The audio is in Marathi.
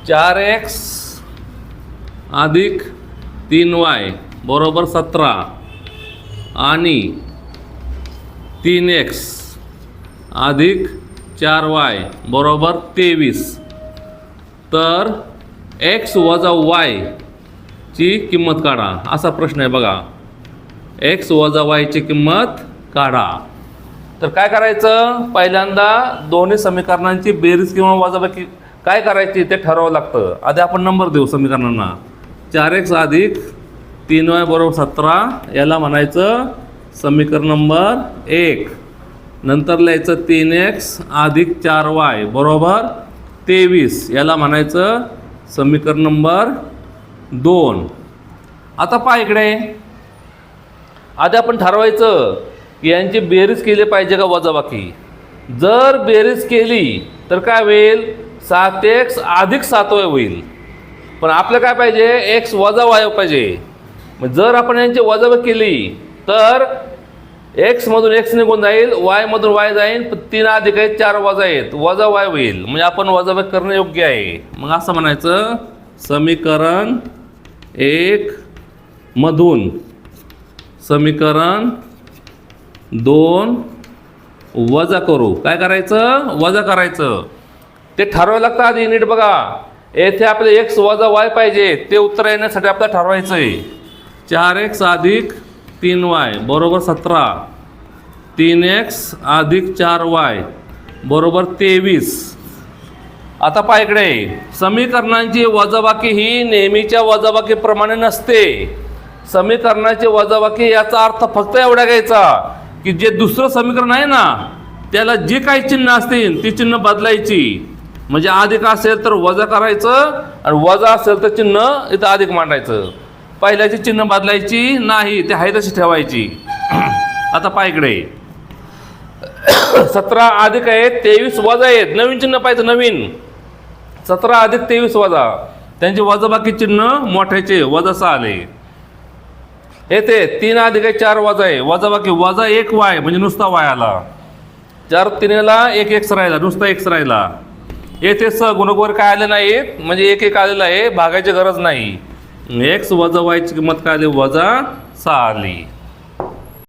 4x अधिक 3y बरोबर 17 आणि 3x अधिक 4y बरोबर 23. तर x वजा y ची किंमत काढा असा प्रश्न आहे बघा. x वजा y ची किंमत काढा. तर काय करायचं, पहिल्यांदा दोन्ही समीकरणांची बेरीज किंवा वजाबाकी काय करायची ते ठरवावं लागतं. आधी आपण नंबर देऊ समीकरणांना. 4x अधिक 3y बरोबर 17 याला म्हणायचं समीकरण नंबर 1. नंतर लिहायचं 3x अधिक 4y बरोबर 23 याला म्हणायचं समीकरण नंबर 2. आता पहा इकडे, आधी आपण ठरवायचं की यांची बेरीज केली पाहिजे का वजाबाकी. जर बेरीज केली तर काय होईल, 7x अधिक 7y होईल. पण आपलं काय पाहिजे, x वजा y पाहिजे. मग जर आपण यांची वजाबाकी केली तर x मधून x निघून जाईल, y मधून y जाईल, 3 अधिक 4 वजा आहेत, वजा y होईल. म्हणजे आपण वजाबाकी करणे योग्य आहे. मग असं म्हणायचं समीकरण 1 मधून समीकरण 2 वजा करू. काय करायचं, वजा करायचं. ते ठरवावं लागतं आधी नीट बघा. येथे आपले x वजा y पाहिजे, ते उत्तर येण्यासाठी आपल्याला ठरवायचं आहे. 4x अधिक 3y बरोबर 17, 3x अधिक 4y बरोबर 23. आता पहा इकडे, समीकरणांची वजाबाकी ही नेहमीच्या वजाबाकीप्रमाणे नसते. समीकरणाची वजाबाकी याचा अर्थ फक्त एवढा घ्यायचा की जे दुसरं समीकरण आहे ना त्याला जे काही चिन्ह असतील ती चिन्ह बदलायची. म्हणजे अधिक असेल तर वजा करायचं आणि वजा असेल तर चिन्ह इथं अधिक मांडायचं. पहिल्याची चिन्ह बदलायची नाही, ते आहे तशी ठेवायची. आता पहा इकडे, 17 अधिक आहे 23 वजा आहेत, नवीन चिन्ह पाहिजे नवीन. 17 अधिक 23 वजा, त्यांचे वजाबाकी चिन्ह मोठ्याचे वजा 6 आले. येथे 3 अधिक 4 वजा आहे, वजाबाकी वजा 1 y म्हणजे नुसता y आला. 4 3ला 1 x राहिला, नुसता x राहिला. येथे गुणक वर काय आले नाहीत, म्हणजे 1 1 आलेला आहे, भागायची गरज नाही. x वजा y ची किंमत काय आली, वजा 6 आली.